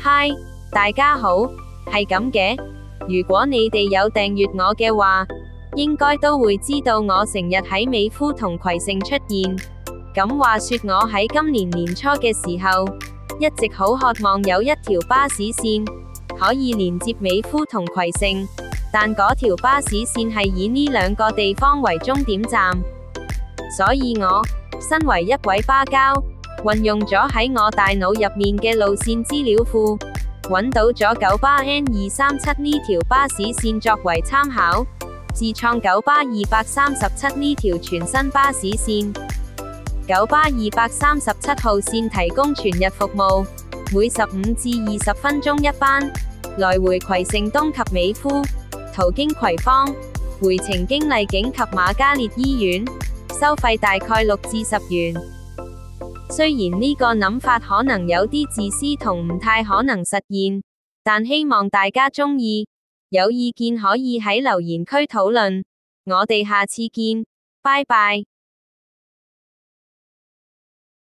嗨，大家好，係咁嘅。如果你哋有訂閱我嘅話，應該都會知道我成日喺美孚同葵盛出現。咁話說我喺今年年初嘅時候，一直好渴望有一條巴士線，可以連接美孚同葵盛，但嗰條巴士線係以呢兩個地方為終點站。所以我，身為一位巴膠，運用咗喺我大腦入面嘅路線資料庫，揾到咗九巴 N237呢條巴士線作為參考，自創九巴237呢條全新巴士線。九巴237號線提供全日服務，每15至20分鐘一班，來回葵盛東及美孚，途經葵芳，回程經荔景及瑪嘉烈醫院，收費大概6至10元。雖然呢個諗法可能有啲自私同唔太可能實現，但希望大家鍾意，有意見可以喺留言區討論。我哋下次見，拜拜。